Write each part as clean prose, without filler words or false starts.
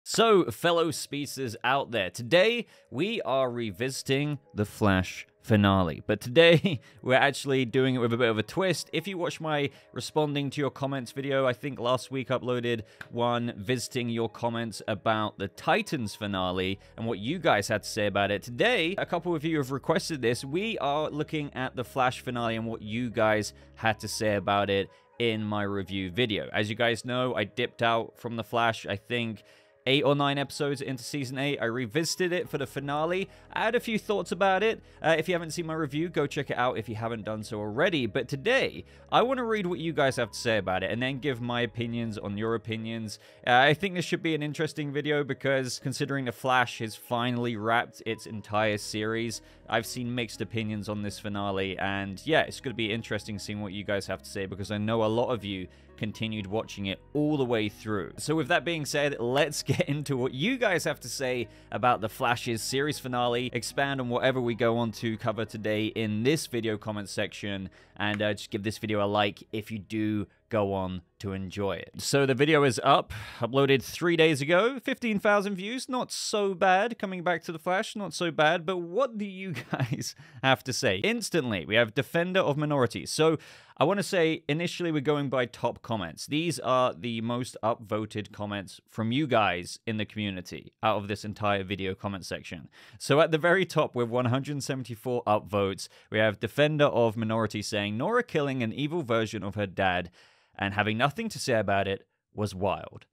So, fellow species out there, today we are revisiting the Flash finale. But today we're actually doing it with a bit of a twist. If you watch my responding to your comments video, I think last week I uploaded one visiting your comments about the Titans finale and what you guys had to say about it. Today, a couple of you have requested this. We are looking at the Flash finale and what you guys had to say about it in my review video. As you guys know, I dipped out from the Flash, I think 8 or 9 episodes into Season 8. I revisited it for the finale. I had a few thoughts about it. If you haven't seen my review, go check it out if you haven't done so already. But today, I want to read what you guys have to say about it and then give my opinions on your opinions. I think this should be an interesting video because considering The Flash has finally wrapped its entire series, I've seen mixed opinions on this finale. And yeah, it's going to be interesting seeing what you guys have to say because I know a lot of you continued watching it all the way through. So with that being said, let's get into what you guys have to say about The Flash's series finale, expand on whatever we go on to cover today in this video comment section, and just give this video a like if you do go on to enjoy it. So the video is up, uploaded 3 days ago, 15,000 views, not so bad. Coming back to The Flash, not so bad, but what do you guys have to say? Instantly, we have Defender of Minorities. So I want to say, initially, we're going by top comments. These are the most upvoted comments from you guys in the community out of this entire video comment section. So at the very top, with 174 upvotes, we have Defender of Minorities saying, Nora killing an evil version of her dad and having nothing to say about it was wild.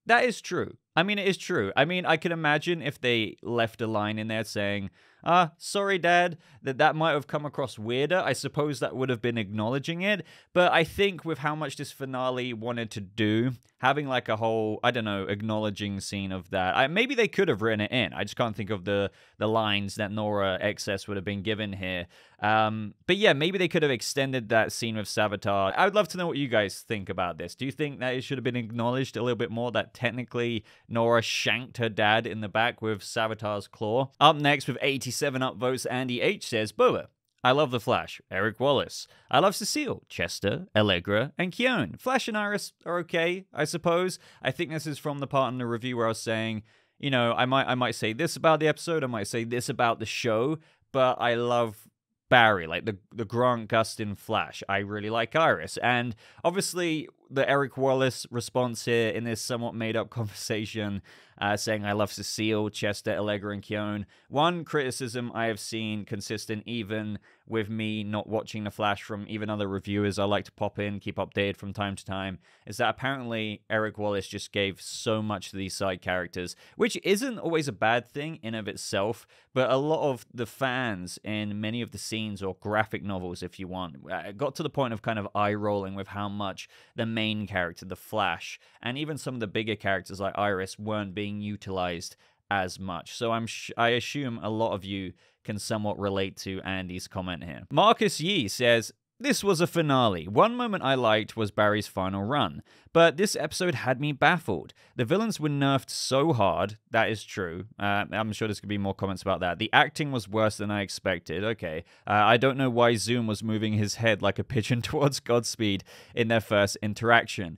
That is true. I mean, it is true. I mean, I can imagine if they left a line in there saying, sorry, Dad, that might have come across weirder. I suppose that would have been acknowledging it. But I think with how much this finale wanted to do, having like a whole, I don't know, acknowledging scene of that, maybe they could have written it in. I just can't think of the lines that Nora XS would have been given here. But yeah, maybe they could have extended that scene with Savitar. I would love to know what you guys think about this. Do you think that it should have been acknowledged a little bit more that technically Nora shanked her dad in the back with Savitar's claw? Up next with 87 upvotes, Andy H says, Boba, I love The Flash, Eric Wallace. I love Cecile, Chester, Allegra, and Keone. Flash and Iris are okay, I suppose. I think this is from the part in the review where I was saying, you know, I might say this about the episode, I might say this about the show, but I love Barry, like the Grant Gustin Flash. I really like Iris. And obviously, the Eric Wallace response here in this somewhat made-up conversation saying, I love Cecile, Chester, Allegra, and Keone. One criticism I have seen consistent even with me not watching The Flash from even other reviewers I like to pop in, keep updated from time to time, is that apparently Eric Wallace just gave so much to these side characters, which isn't always a bad thing in of itself, but a lot of the fans in many of the scenes or graphic novels, if you want, got to the point of kind of eye-rolling with how much the main character, the Flash, and even some of the bigger characters like Iris weren't being utilized as much. So I assume a lot of you can somewhat relate to Andy's comment here. Marcus Yee says, this was a finale. One moment I liked was Barry's final run, but this episode had me baffled. The villains were nerfed so hard. That is true. I'm sure there's going to be more comments about that. The acting was worse than I expected. Okay. I don't know why Zoom was moving his head like a pigeon towards Godspeed in their first interaction.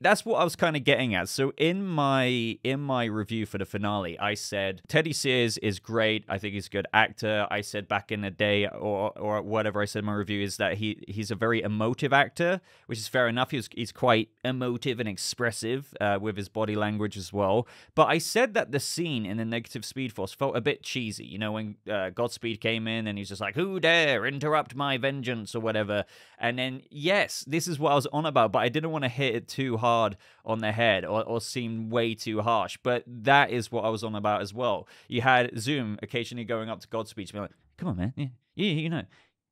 That's what I was kind of getting at. So in my review for the finale, I said Teddy Sears is great. I think he's a good actor. I said back in the day, or whatever I said in my review, is that he's a very emotive actor, which is fair enough. He's quite emotive and expressive with his body language as well. But I said that the scene in the Negative Speed Force felt a bit cheesy. You know, when Godspeed came in and he's just like, who dare interrupt my vengeance or whatever. And then, yes, this is what I was on about, but I didn't want to hit it too hard on the head or seem way too harsh. But that is what I was on about as well. You had Zoom occasionally going up to Godspeed and be like, come on, man. Yeah, you know,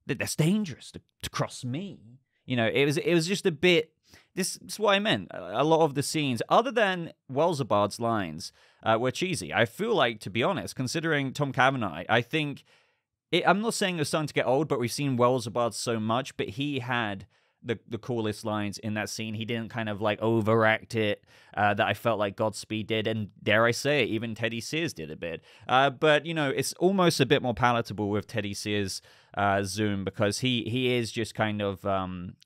that's dangerous to cross me. You know, it was just a bit... This is what I meant. A lot of the scenes, other than Welzabard's lines, were cheesy. I feel like, to be honest, considering Tom Cavanaugh, I think... I'm not saying it's starting to get old, but we've seen Welzabard so much, but he had the coolest lines in that scene. He didn't kind of like overact it that I felt like Godspeed did, and dare I say it, even Teddy Sears did a bit. But, you know, it's almost a bit more palatable with Teddy Sears' Zoom, because he is just kind of,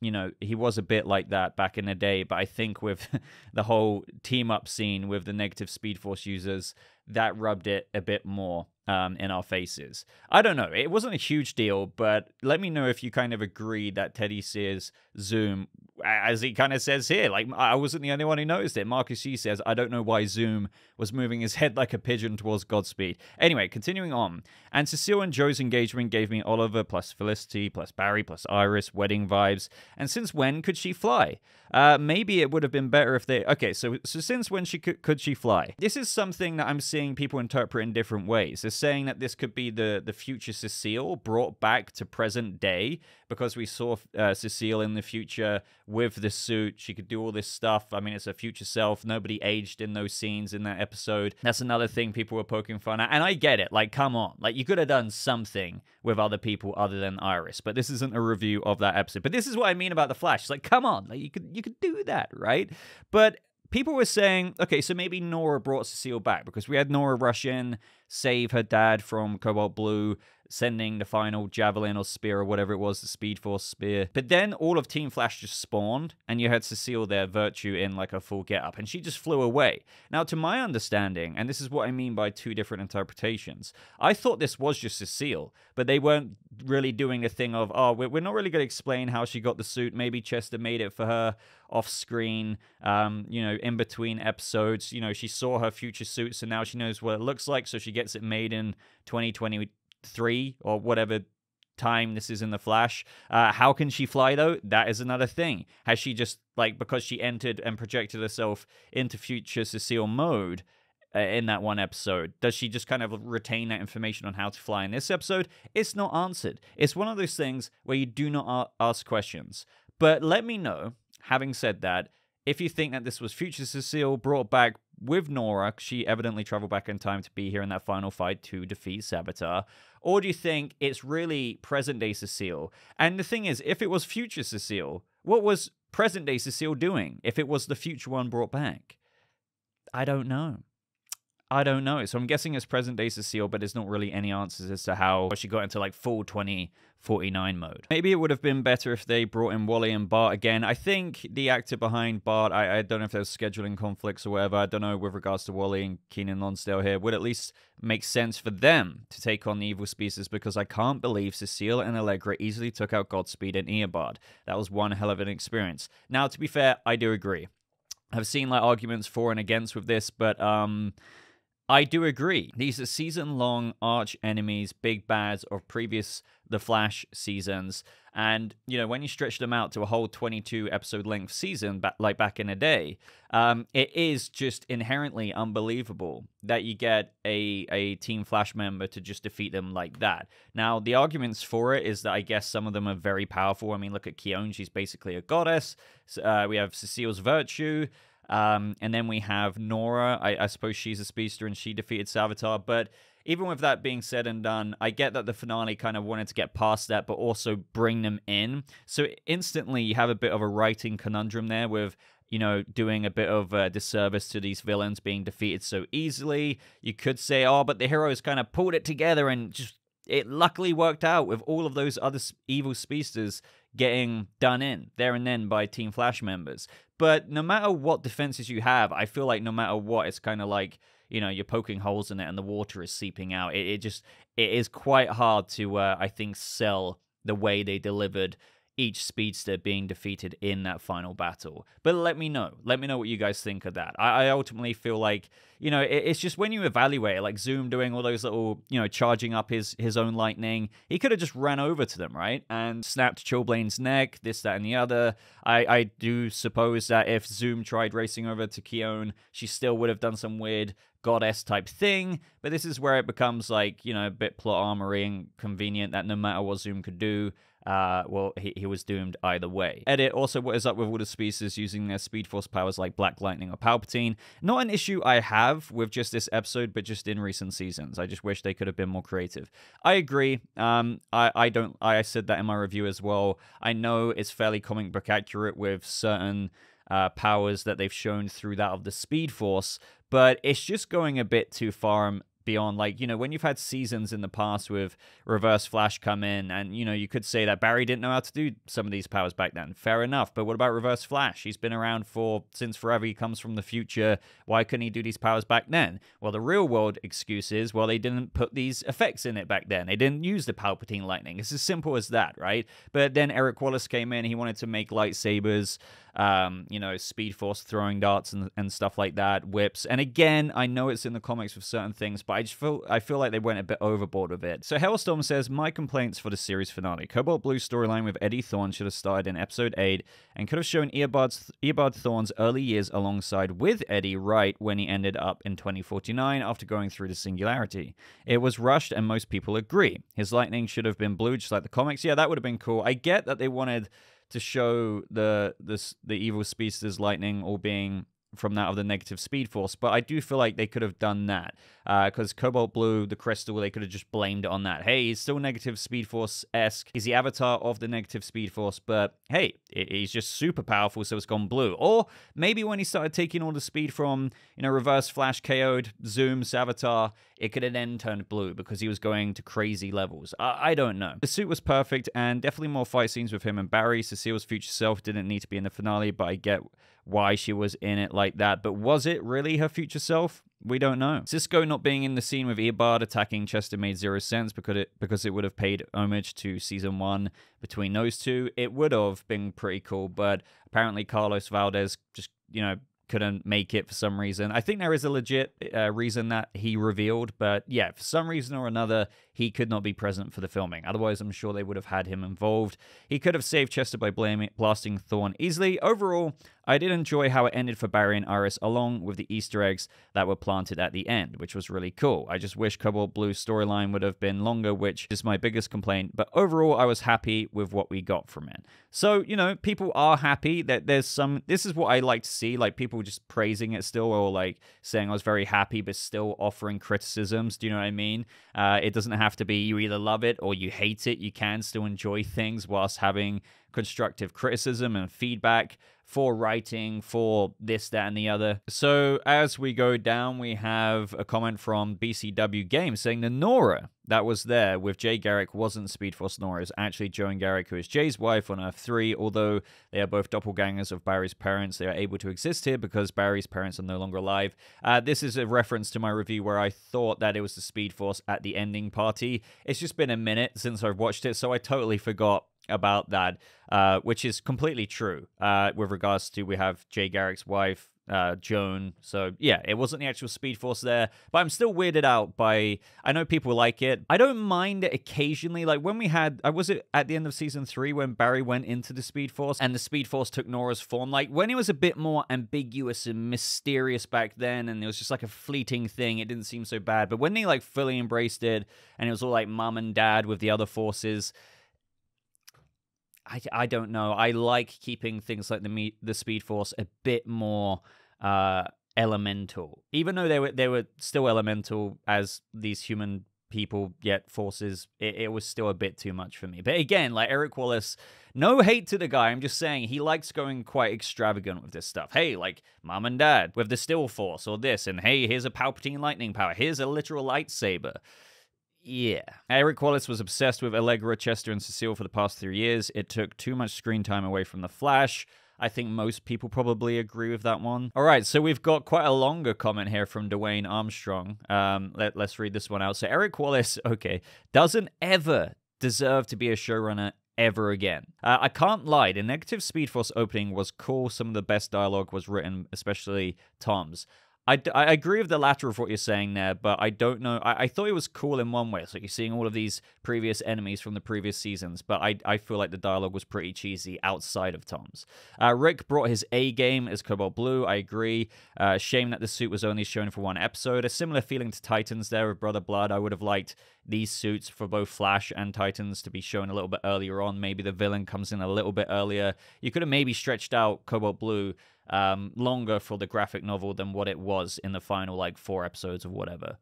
you know, he was a bit like that back in the day, but I think with the whole team-up scene with the negative Speed Force users, that rubbed it a bit more in our faces. I don't know. It wasn't a huge deal, but let me know if you kind of agree that Teddy Sears' Zoom, as he kind of says here, like, I wasn't the only one who noticed it. Marcus G says, I don't know why Zoom was moving his head like a pigeon towards Godspeed. Anyway, continuing on. And Cecile and Joe's engagement gave me Oliver plus Felicity plus Barry plus Iris wedding vibes. And since when could she fly? Maybe it would have been better if they... Okay, so since when could she fly? This is something that I'm seeing people interpret in different ways. They're saying that this could be the future Cecile brought back to present day, because we saw Cecile in the future with the suit. She could do all this stuff. I mean, it's her future self. Nobody aged in those scenes in that episode. That's another thing people were poking fun at. And I get it. Like, come on. Like, you could have done something with other people other than Iris. But this isn't a review of that episode. But this is what I mean about The Flash. It's like, come on. Like, you could do that, right? But people were saying, okay, so maybe Nora brought Cecile back, because we had Nora rush in, save her dad from Cobalt Blue, sending the final javelin or spear or whatever it was, the Speed Force spear. But then all of Team Flash just spawned, and you had Cecile there, Virtue, in like a full get-up, and she just flew away. Now, to my understanding, and this is what I mean by two different interpretations, I thought this was just Cecile, but they weren't really doing the thing of, oh, we're not really going to explain how she got the suit. Maybe Chester made it for her off-screen, you know, in between episodes. You know, she saw her future suit, so now she knows what it looks like, so she gets it made in 2023 or whatever time this is in The Flash. How can she fly, though? That is another thing. Has she just, like, because she entered and projected herself into future Cecile mode in that one episode, does she just kind of retain that information on how to fly in this episode? It's not answered. It's one of those things where you do not ask questions. But let me know, having said that, if you think that this was future Cecile brought back with Nora, she evidently traveled back in time to be here in that final fight to defeat Savitar, or do you think it's really present-day Cecile? And the thing is, if it was future Cecile, what was present-day Cecile doing if it was the future one brought back? I don't know. So I'm guessing it's present-day Cecile, but there's not really any answers as to how she got into like full 2049 mode. Maybe it would have been better if they brought in Wally and Bart again. I think the actor behind Bart, I don't know if there's scheduling conflicts or whatever. I don't know with regards to Wally and Keenan Lonsdale here. Would at least make sense for them to take on the evil species, because I can't believe Cecile and Allegra easily took out Godspeed and Eobard. That was one hell of an experience. Now, to be fair, I do agree. I've seen like arguments for and against with this, but I do agree. These are season-long arch enemies, big bads of previous The Flash seasons. And, you know, when you stretch them out to a whole 22-episode length season, like back in the day, it is just inherently unbelievable that you get a Team Flash member to just defeat them like that. Now, the arguments for it is that I guess some of them are very powerful. I mean, look at Keone. She's basically a goddess. We have Cecile's Virtue. And then we have Nora. I suppose she's a speedster and she defeated Savitar. But even with that being said and done, I get that the finale kind of wanted to get past that, but also bring them in. So instantly you have a bit of a writing conundrum there with, you know, doing a bit of a disservice to these villains being defeated so easily. You could say, oh, but the heroes kind of pulled it together and just it luckily worked out with all of those other evil speedsters getting done in there and then by Team Flash members. But no matter what defenses you have, I feel like no matter what, it's kind of like, you know, you're poking holes in it and the water is seeping out. It is quite hard to, I think, sell the way they delivered each speedster being defeated in that final battle. But let me know. Let me know what you guys think of that. I ultimately feel like, you know, it's just when you evaluate it, like Zoom doing all those little, you know, charging up his own lightning, he could have just ran over to them, right? And snapped Chillblade's neck, this, that, and the other. I do suppose that if Zoom tried racing over to Keone, she still would have done some weird goddess type thing. But this is where it becomes like, you know, a bit plot armory and convenient that no matter what Zoom could do, well, he was doomed either way. Edit, also, what is up with all the species using their Speed Force powers like Black Lightning or Palpatine? Not an issue I have with just this episode, but just in recent seasons. I just wish they could have been more creative. I agree. I said that in my review as well. I know it's fairly comic book accurate with certain powers that they've shown through that of the Speed Force, but it's just going a bit too far beyond, like, you know, when you've had seasons in the past with Reverse Flash come in, and, you know, you could say that Barry didn't know how to do some of these powers back then. Fair enough. But what about Reverse Flash? He's been around since forever. He comes from the future. Why couldn't he do these powers back then? Well, the real world excuse is, well, they didn't put these effects in it back then. They didn't use the Palpatine lightning. It's as simple as that, right? But then Eric Wallace came in. He wanted to make lightsabers, you know, Speed Force throwing darts and stuff like that, whips. And again, I know it's in the comics with certain things, but I feel like they went a bit overboard with it. So Hellstorm says, my complaints for the series finale. Cobalt Blue storyline with Eddie Thawne should have started in episode 8 and could have shown Eobard Thawne's early years alongside with Eddie right when he ended up in 2049 after going through the Singularity. It was rushed and most people agree. His lightning should have been blue just like the comics. Yeah, that would have been cool. I get that they wanted to show the evil speedster's lightning all being from that of the negative Speed Force, but I do feel like they could have done that because Cobalt Blue, the crystal, they could have just blamed it on that. Hey, he's still negative Speed Force-esque. He's the avatar of the negative Speed Force, but hey, he's just super powerful, so it's gone blue. Or maybe when he started taking all the speed from, you know, Reverse Flash KO'd Zoom's avatar, it could have then turned blue because he was going to crazy levels. I don't know. The suit was perfect and definitely more fight scenes with him and Barry. Cecile's future self didn't need to be in the finale, but I get why she was in it like that. But was it really her future self? We don't know. Cisco not being in the scene with Eobard attacking Chester made zero sense because it would have paid homage to season 1 between those two. It would have been pretty cool, but apparently Carlos Valdez just, you know, couldn't make it for some reason. I think there is a legit reason that he revealed, but yeah, for some reason or another, he could not be present for the filming. Otherwise, I'm sure they would have had him involved. He could have saved Chester by blasting Thawne easily. Overall, I did enjoy how it ended for Barry and Iris, along with the Easter eggs that were planted at the end, which was really cool. I just wish Cobalt Blue's storyline would have been longer, which is my biggest complaint, but overall, I was happy with what we got from it. So, you know, people are happy that there's some, this is what I like to see, like people just praising it still, or like saying I was very happy, but still offering criticisms. Do you know what I mean? It doesn't have to be you either love it or you hate it. You can still enjoy things whilst having constructive criticism and feedback for writing, for this, that, and the other. So as we go down, we have a comment from BCW Games saying the Nora that was there with Jay Garrick wasn't Speed Force Nora. It's actually Joan Garrick, who is Jay's wife on Earth 3. Although they are both doppelgangers of Barry's parents, they are able to exist here because Barry's parents are no longer alive. This is a reference to my review where I thought that it was the Speed Force at the ending party. It's just been a minute since I've watched it, so I totally forgot about that, which is completely true with regards to we have Jay Garrick's wife, Joan. So yeah, it wasn't the actual Speed Force there, but I'm still weirded out by, I know people like it. I don't mind it occasionally. Like when we had, was it at the end of season 3 when Barry went into the Speed Force and the Speed Force took Nora's form? Like when it was a bit more ambiguous and mysterious back then and it was just like a fleeting thing, it didn't seem so bad. But when they like fully embraced it and it was all like mom and dad with the other forces, I don't know. I like keeping things like the Speed Force a bit more elemental, even though they were still elemental as these human people, yet forces. It was still a bit too much for me. But again, like Eric Wallace, no hate to the guy. I'm just saying he likes going quite extravagant with this stuff. Hey, like mom and dad with the Still Force or this, and hey, here's a Palpatine lightning power. Here's a literal lightsaber. Yeah. Eric Wallace was obsessed with Allegra, Chester, and Cecile for the past 3 years. It took too much screen time away from The Flash. I think most people probably agree with that one. All right, so we've got quite a longer comment here from Dwayne Armstrong. Let's read this one out. So Eric Wallace, okay, doesn't ever deserve to be a showrunner ever again. I can't lie, the Negative Speed Force opening was cool. Some of the best dialogue was written, especially Tom's. I agree with the latter of what you're saying there, but I don't know. I thought it was cool in one way. So you're seeing all of these previous enemies from the previous seasons, but I feel like the dialogue was pretty cheesy outside of Tom's. Rick brought his A game as Cobalt Blue. I agree. Shame that the suit was only shown for one episode. A similar feeling to Titans there with Brother Blood. I would have liked these suits for both Flash and Titans to be shown a little bit earlier on. Maybe the villain comes in a little bit earlier. You could have maybe stretched out Cobalt Blue longer for the graphic novel than what it was in the final like 4 episodes or whatever.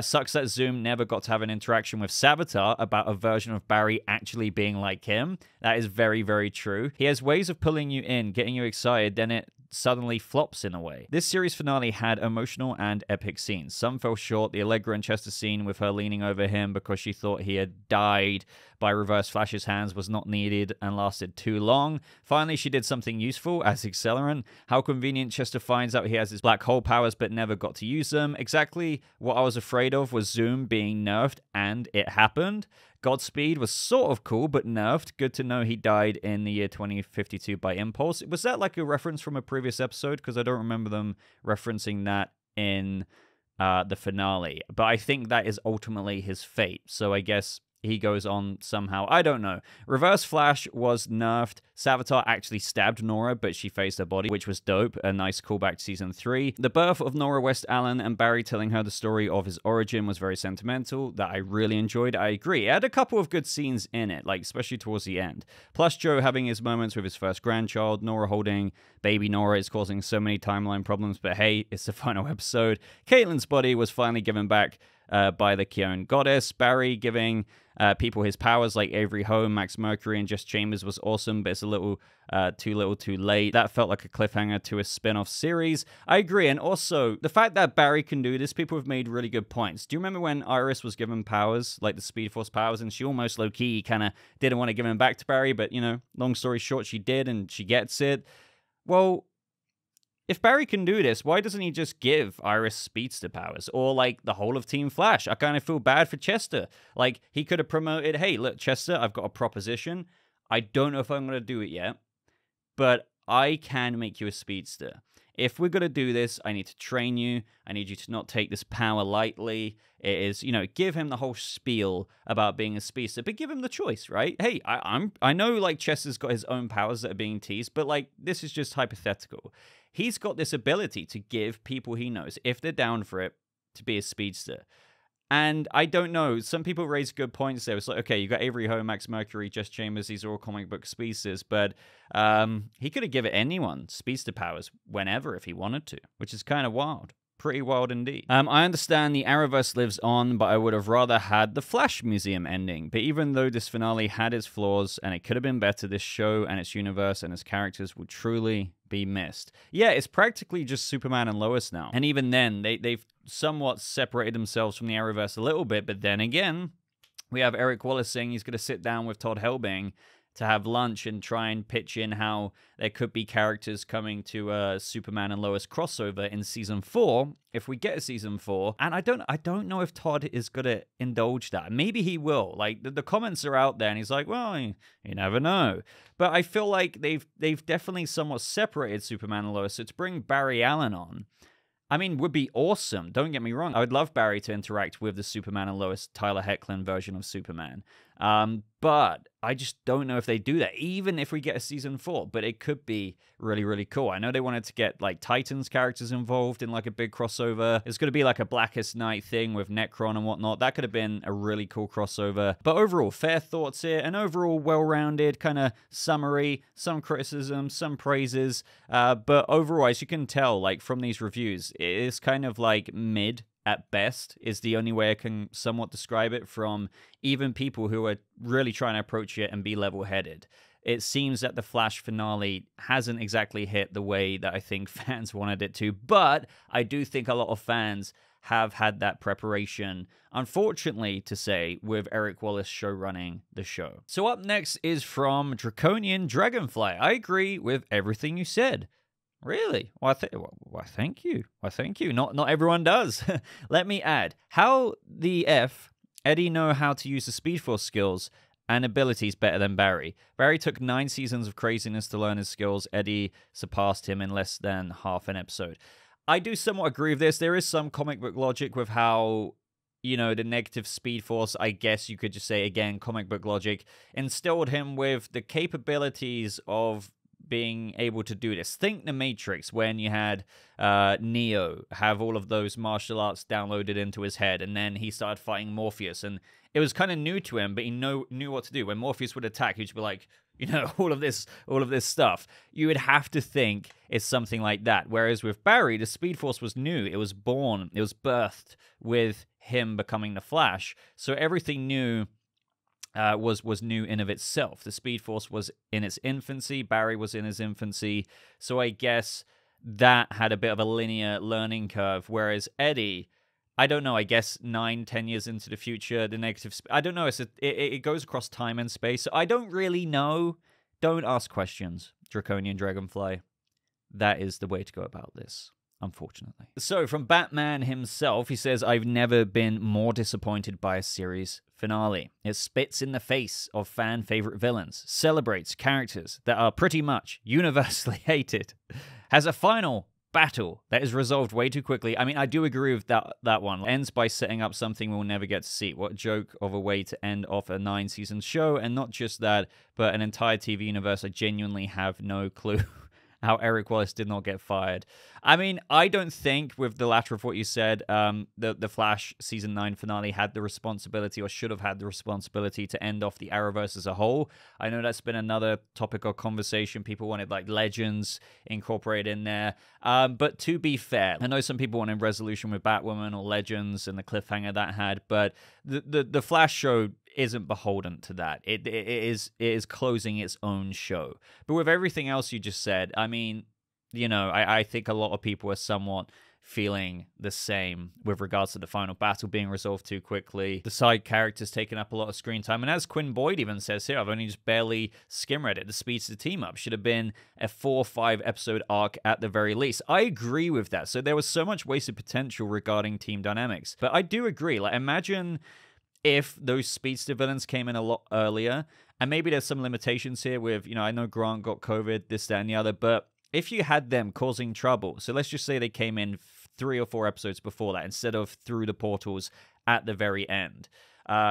Sucks that Zoom never got to have an interaction with Savitar about a version of Barry actually being like him. That is very, very true. He has ways of pulling you in, getting you excited, then suddenly flops in a way. This series finale had emotional and epic scenes. Some fell short. The Allegra and Chester scene with her leaning over him because she thought he had died by Reverse Flash's hands was not needed and lasted too long. Finally, she did something useful as Accelerant. How convenient Chester finds out he has his black hole powers but never got to use them. Exactly what I was afraid of was Zoom being nerfed, and it happened. Godspeed was sort of cool, but nerfed. Good to know he died in the year 2052 by Impulse. Was that like a reference from a previous episode? Because I don't remember them referencing that in the finale. But I think that is ultimately his fate. So I guess he goes on somehow. I don't know. Reverse Flash was nerfed. Savitar actually stabbed Nora, but she phased her body, which was dope. A nice callback to Season 3. The birth of Nora West Allen and Barry telling her the story of his origin was very sentimental. That I really enjoyed. I agree. It had a couple of good scenes in it, like especially towards the end. Plus Joe having his moments with his first grandchild. Nora holding baby Nora is causing so many timeline problems, but hey, it's the final episode. Caitlin's body was finally given back by the Keone goddess. Barry giving people his powers like Avery Home, Max Mercury, and Jess Chambers was awesome, but it's a little too late. That felt like a cliffhanger to a spin-off series. I agree, and also the fact that Barry can do this, people have made really good points. Do you remember when Iris was given powers, like the Speed Force powers, and she almost low-key kind of didn't want to give them back to Barry, but, you know, long story short, she did, and she gets it. Well, if Barry can do this, why doesn't he just give Iris speedster powers? Or, like, the whole of Team Flash? I kind of feel bad for Chester. Like, he could have promoted, hey, look, Chester, I've got a proposition. I don't know if I'm going to do it yet, but I can make you a speedster. If we're going to do this, I need to train you. I need you to not take this power lightly. It is, you know, give him the whole spiel about being a speedster, but give him the choice, right? Hey, I know, like, Chester's got his own powers that are being teased, but, like, this is just hypothetical. He's got this ability to give people he knows, if they're down for it, to be a speedster. And I don't know, some people raise good points there. It's like, okay, you got Avery Ho, Max Mercury, Jess Chambers, these are all comic book speedsters, but he could have given anyone speedster powers whenever if he wanted to, which is kind of wild. Pretty wild indeed. I understand the Arrowverse lives on, but I would have rather had the Flash Museum ending. But even though this finale had its flaws, and it could have been better, this show and its universe and its characters will truly be missed. Yeah, it's practically just Superman and Lois now. And even then, they've somewhat separated themselves from the Arrowverse a little bit, but then again, we have Eric Wallace saying he's going to sit down with Todd Helbing to have lunch and try and pitch in how there could be characters coming to a Superman and Lois crossover in season 4, if we get a season 4. And I don't know if Todd is gonna indulge that. Maybe he will. Like the comments are out there, and he's like, well, you never know. But I feel like they've definitely somewhat separated Superman and Lois. So to bring Barry Allen on, I mean, would be awesome. Don't get me wrong. I would love Barry to interact with the Superman and Lois Tyler Hoechlin version of Superman. But I just don't know if they do that, even if we get a season 4. But it could be really, really cool. I know they wanted to get, like, Titans characters involved in, like, a big crossover. It's going to be, like, a Blackest Night thing with Necron and whatnot. That could have been a really cool crossover. But overall, fair thoughts here. An overall well-rounded kind of summary. Some criticism, some praises. But overall, as you can tell, like, from these reviews, it is kind of, like, mid at best, is the only way I can somewhat describe it, from even people who are really trying to approach it and be level-headed. It seems that the Flash finale hasn't exactly hit the way that I think fans wanted it to, but I do think a lot of fans have had that preparation, unfortunately to say, with Eric Wallace showrunning the show. So up next is from Draconian Dragonfly. I agree with everything you said. Really? Well, thank you. Well, thank you. Not everyone does. Let me add, how the F Eddie know how to use the Speed Force skills and abilities better than Barry? Barry took 9 seasons of craziness to learn his skills. Eddie surpassed him in less than half an episode. I do somewhat agree with this. There is some comic book logic with how, you know, the negative Speed Force, I guess you could just say, again, comic book logic, instilled him with the capabilities of being able to do this. Think The Matrix, when you had Neo have all of those martial arts downloaded into his head, and then he started fighting Morpheus, and it was kind of new to him, but he knew what to do. When Morpheus would attack, he'd be like, you know, all of this stuff. You would have to think it's something like that. Whereas with Barry, the Speed Force was new. It was born, it was birthed with him becoming the Flash. So everything new was new in of itself. The Speed Force was in its infancy. Barry was in his infancy. So I guess that had a bit of a linear learning curve, whereas Eddie, I don't know, I guess 9-10 years into the future, the negative, I don't know, it goes across time and space, so I don't really know. Don't ask questions, Draconian Dragonfly. That is the way to go about this, unfortunately. So, from Batman himself, he says, I've never been more disappointed by a series finale. It spits in the face of fan-favorite villains, celebrates characters that are pretty much universally hated, has a final battle that is resolved way too quickly. I mean, I do agree with that one. Ends by setting up something we'll never get to see. What a joke of a way to end off a 9-season show, and not just that, but an entire TV universe. I genuinely have no clue how Eric Wallace did not get fired. I mean, I don't think, with the latter of what you said, the Flash Season 9 finale had the responsibility, or should have had the responsibility, to end off the Arrowverse as a whole. I know that's been another topic of conversation. People wanted, like, Legends incorporated in there. But to be fair, I know some people wanted resolution with Batwoman or Legends and the cliffhanger that had, but the Flash show isn't beholden to that. It is closing its own show. But with everything else you just said, I mean, you know, I think a lot of people are somewhat feeling the same with regards to the final battle being resolved too quickly. The side characters taking up a lot of screen time. And as Quinn Boyd even says here, I've only just barely skim-read it. The speeds to the team up should have been a 4 or 5 episode arc at the very least. I agree with that. So there was so much wasted potential regarding team dynamics. But I do agree. Like, imagine if those speedster villains came in a lot earlier, and maybe there's some limitations here with, you know, I know Grant got COVID, this, that, and the other, but if you had them causing trouble, so let's just say they came in 3 or 4 episodes before that, instead of through the portals at the very end.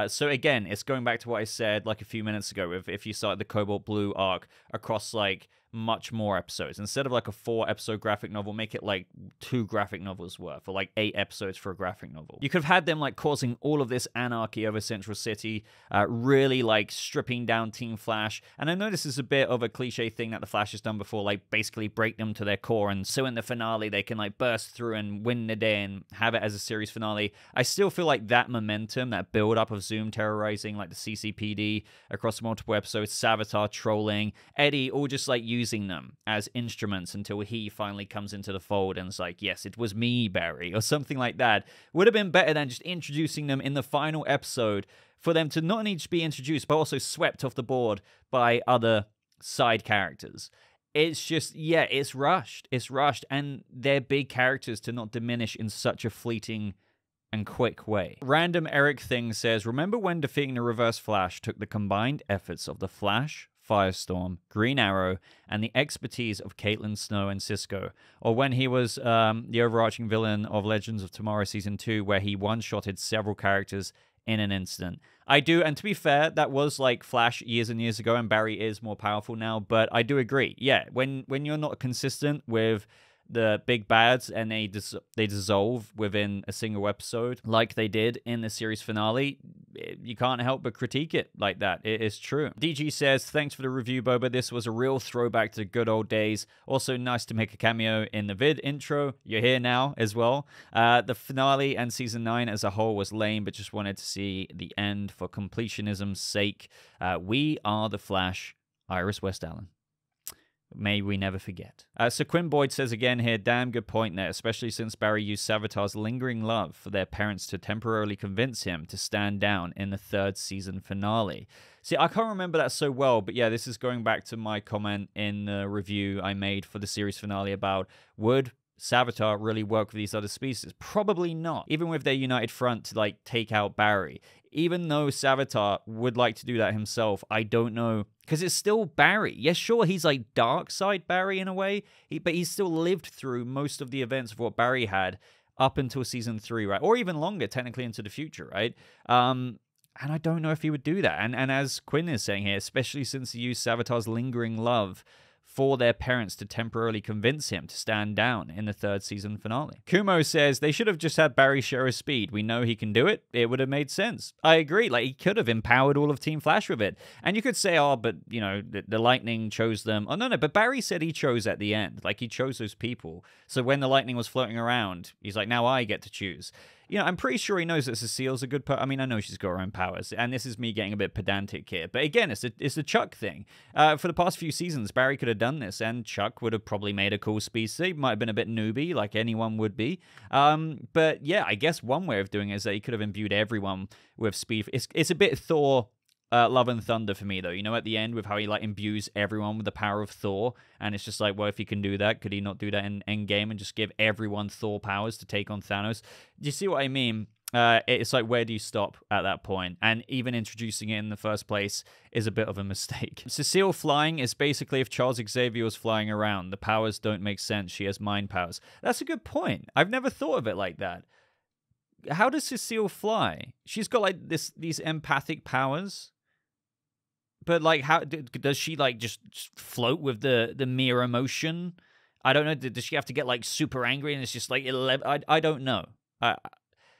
So again, it's going back to what I said like a few minutes ago, if you started the Cobalt Blue arc across like much more episodes. Instead of like a 4-episode graphic novel, make it like 2 graphic novels worth, or like 8 episodes for a graphic novel. You could have had them like causing all of this anarchy over Central City, really like stripping down Team Flash. And I know this is a bit of a cliche thing that the Flash has done before, like basically break them to their core, and so in the finale they can like burst through and win the day and have it as a series finale. I still feel like that momentum, that build up of Zoom terrorizing like the CCPD across multiple episodes, Savitar trolling, Eddie, all just like using them as instruments until he finally comes into the fold and is like, yes, it was me, Barry, or something like that, would have been better than just introducing them in the final episode, for them to not only just be introduced, but also swept off the board by other side characters. It's just, yeah, it's rushed. It's rushed, and they're big characters to not diminish in such a fleeting and quick way. Random Eric Thing says, remember when defeating the Reverse Flash took the combined efforts of the Flash, Firestorm, Green Arrow, and the expertise of Caitlin Snow and Cisco? Or when he was the overarching villain of Legends of Tomorrow Season 2, where he one-shotted several characters in an instant? I do, and to be fair, that was like Flash years and years ago, and Barry is more powerful now, but I do agree. Yeah, when you're not consistent with the big bads and they dissolve within a single episode like they did in the series finale, you can't help but critique it like that. It is true. DG says, thanks for the review, Boba. This was a real throwback to the good old days. Also nice to make a cameo in the vid intro. You're here now as well. The finale and season 9 as a whole was lame, but just wanted to see the end for completionism's sake. We are the Flash. Iris West Allen. May we never forget. So Quinn Boyd says again here, damn good point there, especially since Barry used Savitar's lingering love for their parents to temporarily convince him to stand down in the 3rd season finale. See, I can't remember that so well, but yeah, this is going back to my comment in the review I made for the series finale about, would Savitar really work with these other species? Probably not. Even with their united front to like take out Barry. Even though Savitar would like to do that himself, I don't know, because it's still Barry. Yes, sure, he's like dark side Barry in a way, but he's still lived through most of the events of what Barry had up until season 3, right? Or even longer, technically into the future, right? And I don't know if he would do that. And as Quinn is saying here, especially since he used Savitar's lingering love for their parents to temporarily convince him to stand down in the 3rd season finale. Kumo says, they should have just had Barry share his speed. We know he can do it. It would have made sense. I agree. Like, he could have empowered all of Team Flash with it. And you could say, oh, but, you know, the Lightning chose them. Oh, no, but Barry said he chose at the end. Like, he chose those people. So when the Lightning was floating around, he's like, now I get to choose. you know, I'm pretty sure he knows that Cecile's a good I mean, I know she's got her own powers, and this is me getting a bit pedantic here. But again, it's a Chuck thing. For the past few seasons, Barry could have done this, and Chuck would have probably made a cool speedster. He might have been a bit newbie, like anyone would be. But yeah, I guess one way of doing it is that he could have imbued everyone with speed. It's a bit Thor... Love and Thunder for me, though. You know, at the end with how he, like, imbues everyone with the power of Thor, and it's just like, well, if he can do that, could he not do that in Endgame and just give everyone Thor powers to take on Thanos? Do you see what I mean? It's like, where do you stop at that point? And even introducing it in the first place is a bit of a mistake. Cecile flying is basically if Charles Xavier was flying around. The powers don't make sense. She has mind powers. That's a good point. I've never thought of it like that. How does Cecile fly? She's got, like, these empathic powers. But, like, how does she, like, just float with the mere emotion? I don't know. Does she have to get, like, super angry and it's just, like, I don't know.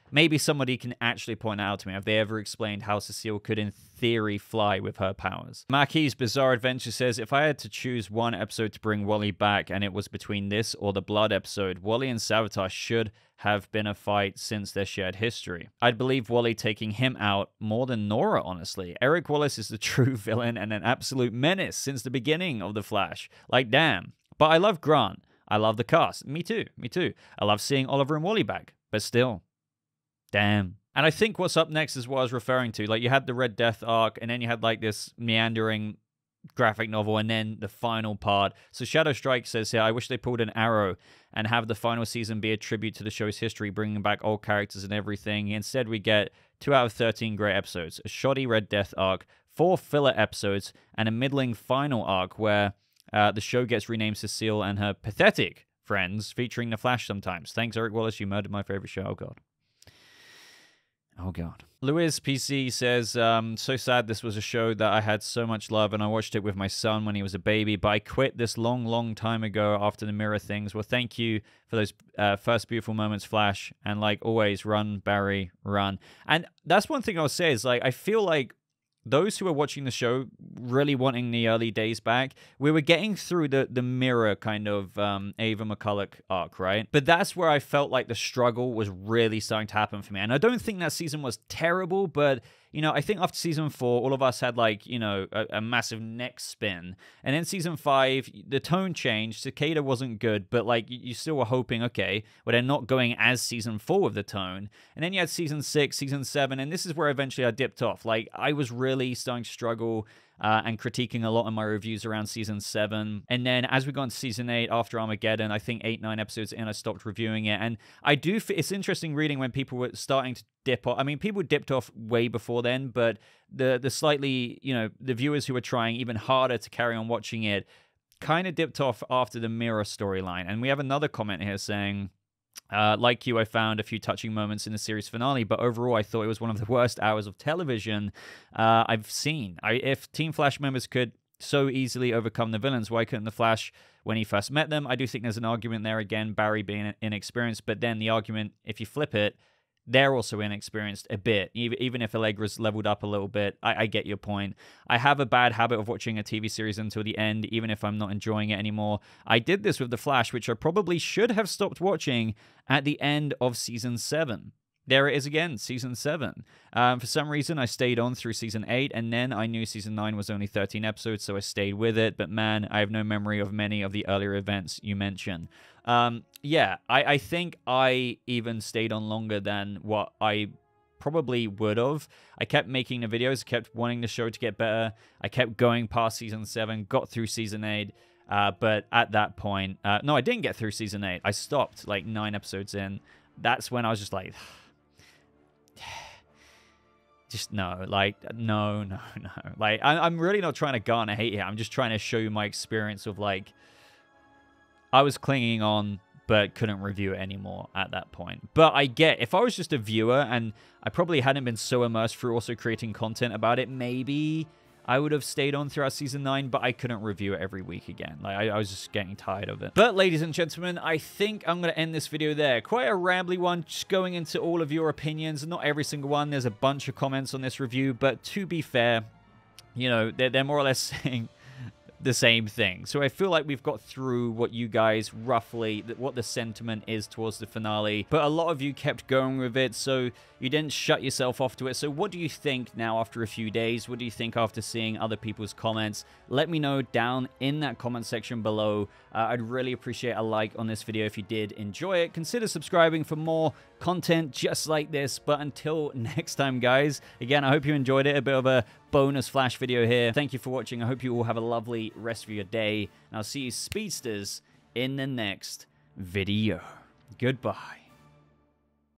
Maybe somebody can actually point out to me. Have they ever explained how Cecile could, in theory, fly with her powers? Marquis Bizarre Adventure says, if I had to choose one episode to bring Wally back and it was between this or the Blood episode, Wally and Savitar should have been a fight since their shared history. I'd believe Wally taking him out more than Nora, honestly. Eric Wallace is the true villain and an absolute menace since the beginning of The Flash. Like, damn. But I love Grant. I love the cast. Me too. Me too. I love seeing Oliver and Wally back. But still. Damn. And I think what's up next is what I was referring to. Like, you had the Red Death arc, and then you had, like, this meandering graphic novel, and then the final part. So Shadow Strike says here, I wish they pulled an Arrow and have the final season be a tribute to the show's history, bringing back old characters and everything. Instead, we get 2 out of 13 great episodes, a shoddy Red Death arc, 4 filler episodes, and a middling final arc where the show gets renamed Cecile and her pathetic friends, featuring The Flash sometimes. Thanks, Eric Wallace. You murdered my favorite show. Oh, God. Oh, God. Louis PC says, so sad this was a show that I had so much love, and I watched it with my son when he was a baby, but I quit this long, long time ago after the mirror things. Well, thank you for those first beautiful moments, Flash, and like always, run, Barry, run. And that's one thing I'll say is, like, I feel like those who are watching the show really wanting the early days back, we were getting through the mirror kind of Ava McCulloch arc, right? But that's where I felt like the struggle was really starting to happen for me. And I don't think that season was terrible, but, you know, I think after season 4, all of us had, like, you know, a massive neck spin. And then season 5, the tone changed. Cicada wasn't good, but, like, you still were hoping, okay, well, they're not going as season 4 with the tone. And then you had season 6, season 7, and this is where eventually I dipped off. Like, I was really starting to struggle and critiquing a lot of my reviews around season 7. And then as we got into season 8 after Armageddon, I think 8-9 episodes in, I stopped reviewing it. And I do, it's interesting reading when people were starting to dip off. I mean, people dipped off way before then, but the slightly, you know, the viewers who were trying even harder to carry on watching it kind of dipped off after the mirror storyline. And we have another comment here saying, like you, I found a few touching moments in the series finale, but overall I thought it was one of the worst hours of television I've seen. If Team Flash members could so easily overcome the villains, why couldn't the Flash when he first met them? I do think there's an argument there again, Barry being inexperienced, but then the argument, if you flip it, they're also inexperienced a bit. Even if Allegra's leveled up a little bit, I get your point. I have a bad habit of watching a TV series until the end, even if I'm not enjoying it anymore. I did this with The Flash, which I probably should have stopped watching at the end of Season 7. There it is again, Season 7. For some reason, I stayed on through Season 8, and then I knew Season 9 was only 13 episodes, so I stayed with it. But man, I have no memory of many of the earlier events you mentioned. Yeah, I think I even stayed on longer than what I probably would have. I kept making the videos, kept wanting the show to get better. I kept going past Season 7, got through Season 8. But at that point, no, I didn't get through Season 8. I stopped like 9 episodes in. That's when I was just like... just no, like, no. Like, I'm really not trying to garner hate here. I'm just trying to show you my experience of, like, I was clinging on, but couldn't review it anymore at that point. But I get, if I was just a viewer and I probably hadn't been so immersed through also creating content about it, maybe I would have stayed on throughout Season 9, but I couldn't review it every week again. Like, I was just getting tired of it. But, ladies and gentlemen, I think I'm going to end this video there. Quite a rambly one, just going into all of your opinions. Not every single one. There's a bunch of comments on this review, but to be fair, you know, they're more or less saying... the same thing. So I feel like we've got through what you guys roughly, what the sentiment is towards the finale, but a lot of you kept going with it, so you didn't shut yourself off to it. So what do you think now after a few days? What do you think after seeing other people's comments? Let me know down in that comment section below. I'd really appreciate a like on this video if you did enjoy it. Consider subscribing for more content just like this. But until next time, guys, again, I hope you enjoyed it. A bit of a bonus Flash video here. Thank you for watching. I hope you all have a lovely rest of your day. And I'll see you speedsters in the next video. Goodbye.